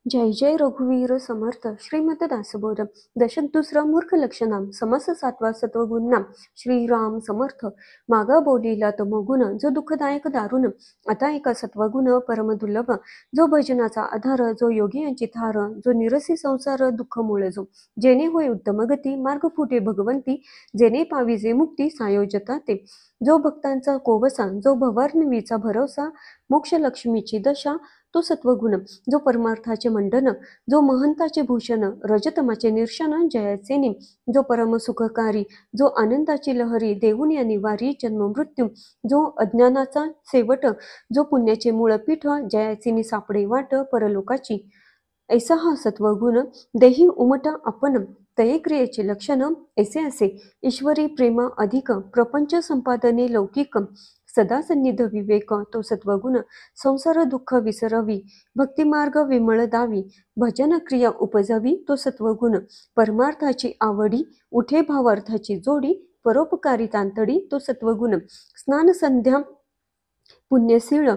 जय जय रघुवीर समर्थ श्रीमद दासबोध दशक दुसरा मूर्ख लक्षणाम समास सातवा सत्वगुण नाम श्रीराम समर्थ मागा बोलिला तम गुण जो दुःखदायक दारुण आता एका सत्वगुण परम दुर्लभ जो भजनाचा आधार जो योगी यांची थार जो निरसी संसार दुःख मूळ जो जेणे होय उत्तम गती मार्ग फुटे भगवंती जेणे पाविजे मुक्ती सायोजता ते जो भक्तांचा कोवसा जो भवार्णवीचा भरोसा मोक्ष लक्ष्मीची दशा तो सत्वगुण जो परमार्थाचे मंडन जो महंताचे भूषण रजतमाचे निर्शन जयाचे निम जो परम सुखकारी जो आनंदाची लहरी देऊन या निवारी जन्म मृत्यू जो अज्ञानाचा सेवट जो पुण्याचे मूळ पीठ जयाचे नि सापडे वाट परलोकाची ऐसा हा सत्वगुण देही उमटा आपण तये क्रियेचे लक्षण ऐसे असे ईश्वरी प्रेमा अधिक प्रपंच संपादने लौकिक सदा सन्निध विवेक तो सत्वगुण संसार दुःख विसरवी भक्तिमार्ग विमळ दावी भजन क्रिया उपजावी तो सत्वगुण परमार्थाची आवडी उठे भावार्थाची जोडी परोपकारी तांतडी तो सत्वगुण स्नान संध्या पुण्यशील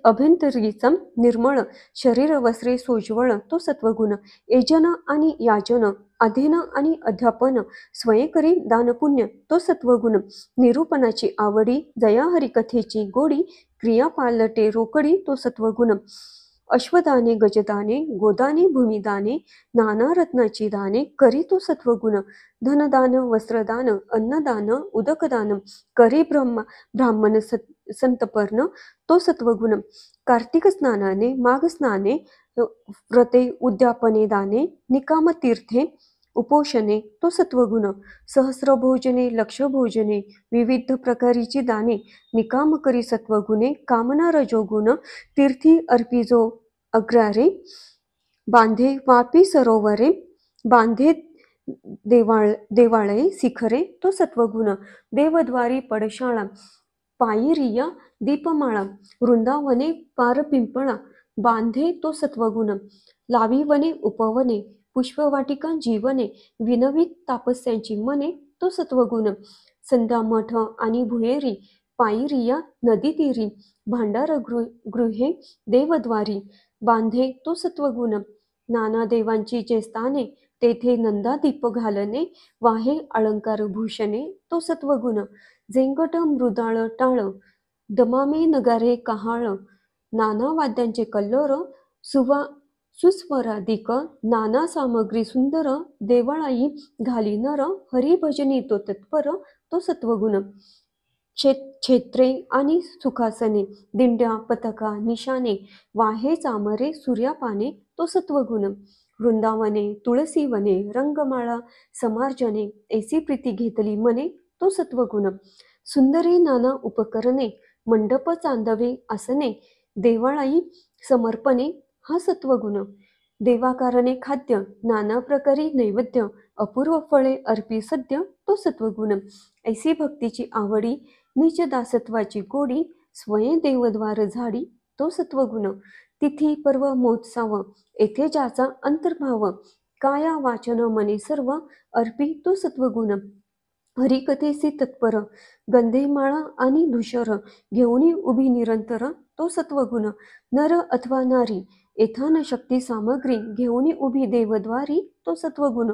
अभ्यंतरीचा निर्मळ शरीर वस्त्रे सोज्वळ तो सत्वगुण एजन आणि याजन अधीन आणि अध्यापन स्वयंकरी दानपुण्य तो सत्वगुण निरूपणाची आवडी जया हरिकथेची गोडी क्रिया पालटे रोकडी तो सत्वगुण अश्वदाने गजदाने गोदाने भूमिदाने नाना रत्नाची दाने करी तो सत्वगुण धनदान वस्त्रदान अन्नदान उदकदान करी ब्राह्मण संतपर्ण तो सत्वगुण कार्तिक स्नानाने माघ स्नाने व्रते उद्यापने दाने निकाम तीर्थे उपोषणे तो सत्वगुण सहस्र भोजने लक्ष भोजने विविध प्रकारीची दाने निकाम करी सत्वगुणे कामना रजोगुण तीर्थी अर्पिजो अग्रारे बांधे वापी सरोवरे बांधे देवाळे शिखरे तो सत्वगुण देवद्वारी पडशाळा पायरिया दीपमाळा वृंदावने पारपिंपळा बांधे तो सत्वगुण लावी वने उपवने पुष्पवाटिका जीवने विनवित तापस्यांची मने तो सत्वगुण संध्यामठ आणि भुयेरी पायरिया नदी तीरी भांडार गृहे देवद्वारी बांधे तो सत्वगुण नाना देवांची जे स्थाने तेथे नंदादीप घालणे वाहे अलंकार भूषणे तो सत्वगुण झेंगट मृदाळ टाळ दमामे नगारे कहाळ नाना वाद्यांचे कल्लोर सुस्वराधिक नाना सामग्री सुंदर देवळाई घाली नर हरिभजनी तो तत्पर तो सत्वगुण क्षेत्रे आणि सुखासने दिंड्या पताका निशाने वाहे चामरे सूर्यापाने तो सत्वगुण वृंदावने तुळसीवने रंगमाळा समार्जने ऐसी प्रीती घेतली मने तो सत्वगुण सुंदरे नाना उपकरणे मंडप चांदवे आसने देवाळाई समर्पणे हा सत्वगुण देवाकारणे खाद्य नाना प्रकारी नैवेद्य अपूर्व फळे अर्पी सद्य तो सत्वगुण ऐसी भक्तीची आवडी निज दासत्वाची गोडी स्वयं देवद्वार झाडी तो सत्वगुण तिथी पर्व मोत्साव येथे ज्याचा अंतर्भाव काया वाचन मने सर्व अर्पी तो सत्वगुण हरिकथेसी तत्पर गंधेमाळा आणि धुशर घेऊन उभी निरंतर तो सत्वगुण नर अथवा नारी एथान शक्ती सामग्री घेऊन उभी देवद्वारी तो सत्वगुण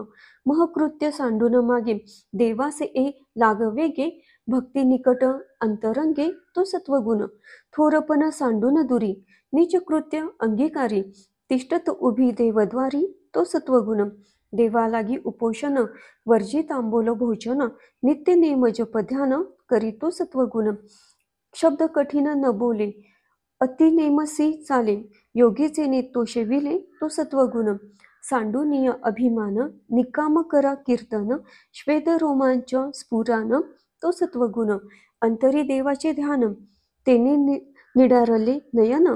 महकृत्य सांडून मागे देवासे ए लागवेगे भक्ती निकट अंतरंगे तो सत्वगुण थोरपण सांडून दुरी नीच कृत्य अंगीकारी तिष्ठत उभी देवद्वारी तो सत्वगुण देवालागी उपोषण वर्जित आंबोल भोजन नित्य नेम जप ध्यान करी तो सत्वगुण शब्द कठीण न बोले अति नेमसी चाले योगीचे नेतोषे विले तो सत्वगुण सांडूनिय अभिमान निकाम करा कीर्तन श्वेत रोमांच स्फुरान तो सत्वगुण अंतरी देवाचे ध्यान तेने निडारले नयन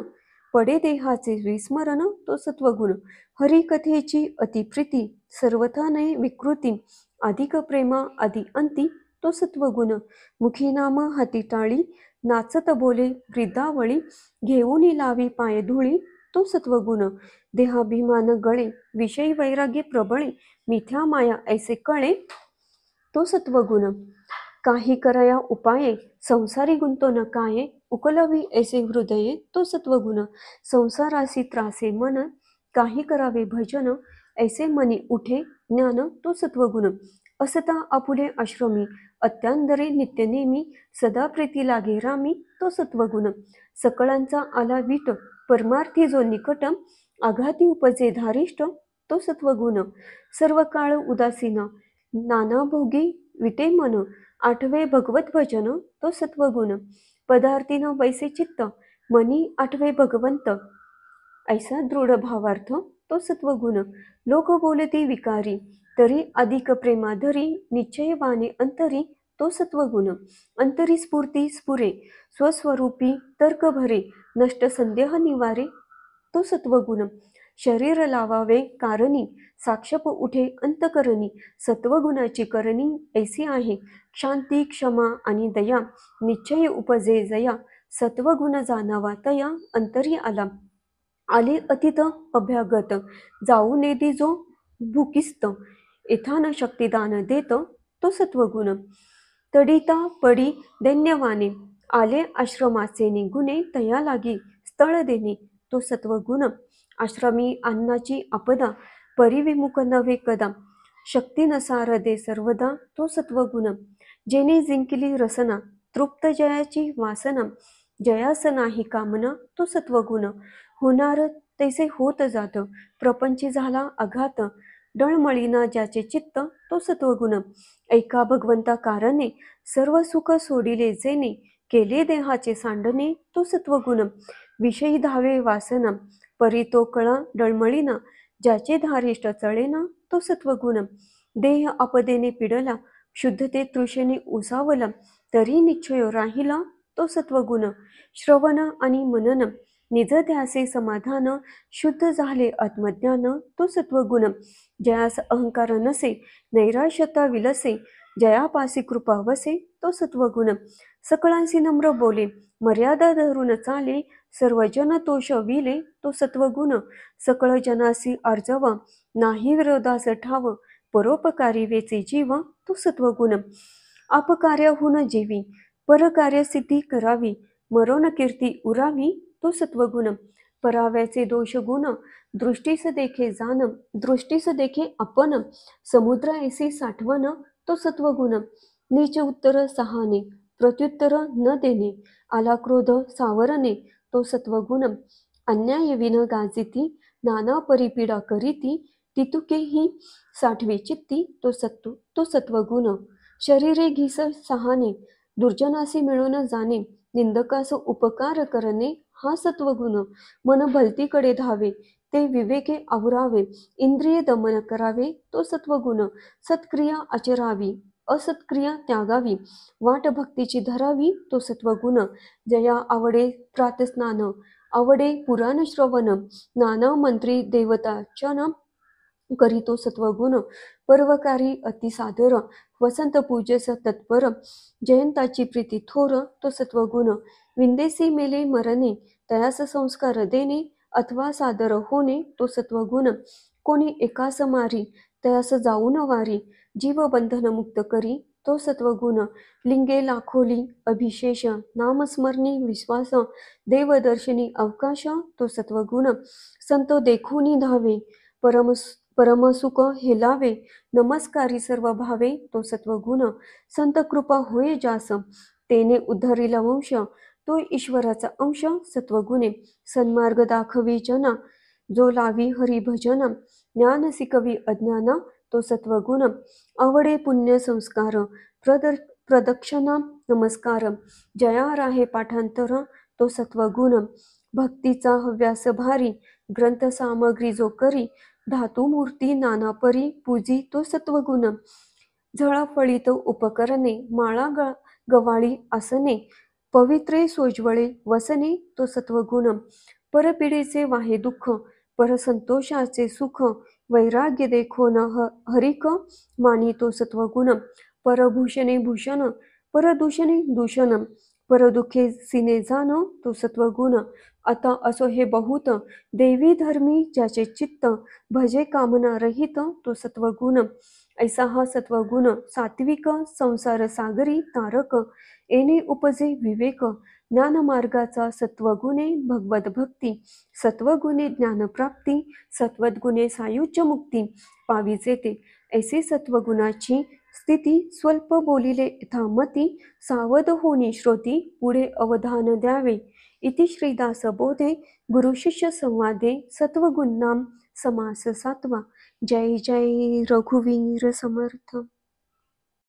पडे देहाचे विस्मरण तो सत्वगुण हरिकथेची अतिप्रीती सर्वथा नये विकृती अधिक प्रेमा आदि अंती तो सत्वगुण मुखी नाम हाती टाळी नाचत बोले वृद्धावळी घेऊन लावी पाय धुळी तो सत्वगुण देहाभिमान गळे विषयी वैराग्य प्रबळे मिथ्या माया ऐसे कळे तो सत्वगुण काही कराया उपाये संसारी गुंतो न काये उकलवी ऐसे हृदये तो सत्वगुण. संसारासी त्रासे मन, काही करावे भजन, ऐसे मनी उठे ज्ञान तो सत्वगुण. असता आपुले आश्रमी, अत्यांदरे नित्यनेमी, सदा प्रीती लागे रामी तो सत्वगुण. सकळांचा आला वीट, परमार्थी जो निकट, आघाती उपजे धारिष्ट तो सत्वगुण. सर्व काळ उदासीन, नाना भोगी विटे मन, आठवे भगवत भजन तो सत्वगुण. पदार्थीन वैसे चित्त, मनी आठवे भगवंत, ऐसा दृढ भावार्थ तो सत्वगुण. लोक बोलती विकारी, तरी अधिक प्रेमाधरी, निश्चयवाने अंतरी तो सत्वगुण. अंतरी स्फूर्ती स्फुरे, स्वस्वरूपी तर्क भरे, नष्ट संदेह निवारे तो सत्वगुण. शरीर लावावे कारणी, साक्षप उठे अंतकरणी, सत्वगुणाची करणी ऐसी आहे. शांती क्षमा आणि दया, निश्चय उपजे जया, सत्वगुण जाणावा तया, अंतरी आला. आले अतित अभ्यागत, जाऊ नेदी जो भूकिस्त, एथान शक्तिदान देत तो सत्वगुण. तडिता पडी दैन्यवाने, आले आश्रमाचे निगुणे, तया लागी स्थळ देणे तो सत्वगुण. आश्रमी अन्नाची आपदा, परिविमुख नव्हे कदा, शक्तीनुसार दे सर्वदा तो सत्वगुण. जेने जिंकली रसना, तृप्त जयाची वासना, जयास नाही कामना तो सत्वगुण. होणार तैसे होत जात, प्रपंची झाला आघात, डळमळीना ज्याचे चित्त तो सत्वगुण. ऐका भगवंता कारणे, सर्व सुख सोडिले जेणे, केले देहाचे सांडणे तो सत्वगुण. विषयी धावे वासना, परी तो कळा डळमळीना, ज्याचे धारिष्ट चळेना तो सत्वगुण. देह आपदेने पिडला, शुद्धते तृषेने उसावला, तरी निश्चय राहिला तो सत्वगुण. श्रवण आणि मनन, निज ध्यासे समाधान, शुद्ध झाले आत्मज्ञान तो सत्वगुण. जयास अहंकार नसे, नैराश्यता विलसे, जयापासी कृपा वसे तो सत्वगुण. सकळांसी नम्र बोले, मर्यादा धरून चाले, सर्व जन तोष विले तो सत्वगुण. सकळ जनासी आर्जव, नाही विरोधास ठाव, परोपकारी वेचे जीव तो सत्वगुण. आपकार्याहून जीवी, परकार्य सिद्धी करावी, मरोन कीर्ती उरावी तो सत्वगुण. पराव्याचे दोष गुण, दृष्टीस देखे जाण, दृष्टीस देखे आपण, समुद्र ऐसी साठवण तो सत्वगुण. नीच उत्तर सहाने, प्रत्युत्तर न देणे, आला क्रोध सावरणे तो सत्वगुण. अन्याय विन गाजिती, नाना परिपीडा करीती, तितुकेही साठवे चित्ती तो सत्वगुण. शरीरे घिस सहाने, दुर्जनासी मिळून जाणे, निंदकास उपकार करणे हा सत्वगुण. मन भलतीकडे धावे, ते विवेके आवरावे, इंद्रिय दमन करावे तो सत्वगुण. सत्क्रिया आचरावी, असत्क्रिया त्यागावी, वाट भक्तीची धरावी तो सत्वगुण. जया आवडे प्रातस्नान, आवडे पुराण श्रवण, नाना मंत्री देवतार्चन करी तो सत्वगुण. पर्वकारी अति सादर, वसंत पूजेस तत्पर, जयंताची प्रीती थोर तो सत्वगुण. विंदेसी मेले मरणे, तयास संस्कार देणे, अथवा सादर होणे तो सत्वगुण. कोणी एकास मारी, तयास जाऊन वारी, जीव बंधन मुक्त करी तो सत्वगुण. लिंगे लाखोली अभिशेष, नामस्मरणी विश्वास, देवदर्शनी अवकाश तो सत्वगुण. संत देखोनी धावे, परमसुख हेलावे, नमस्कारी सर्व भावे तो सत्वगुण. संत कृपा होय जास, तेने उद्धरिला वंश, तो ईश्वराचा अंश सत्वगुणे. सन्मार्ग दाखवी जना, जो लावी हरिभजन, ज्ञान शिकवी अज्ञान तो सत्वगुण. आवडे पुण्य संस्कार, प्रदक्षिणा नमस्कार, जया राहे पाठांतर तो सत्वगुण. भक्तीचा हव्यास भारी, ग्रंथ सामग्री जो करी, धातू मूर्ती नाना परी, पूजी तो सत्वगुण. झळा फळीत उपकरणे, माळा गवाळी आसने, पवित्रे सोज्वळे वसने तो सत्वगुण. परपिढीचे वाहे दुःख, परसंतोषाचे सुख, वैराग्य देखो न हरिक, मानी तो सत्वगुण. परभूषणे भूषण, परदूषणे दूषण, परदुःखे सिने जाण तो सत्वगुण. आता असो हे बहुत, देवी धर्मी ज्याचे चित्त, भजे कामना रहित तो सत्वगुण. ऐसा हा सत्वगुण सात्विक, संसार सागरी तारक, येणे उपजे विवेक, ज्ञानमार्गाचा सत्वगुणे भगवत भक्ती, सत्वगुणे ज्ञानप्राप्ती, सत्वगुणे सायुज्य मुक्ती पावीच येते. ऐसी सत्वगुणाची स्थिती स्वल्प बोलिले यथामती, सावध होनी श्रोती पुढे अवधान द्यावे. इति श्रीदासबोधे गुरुशिष्य संवादे सत्वगुणाम समास सातवा. जय जय रघुवीर समर्थ.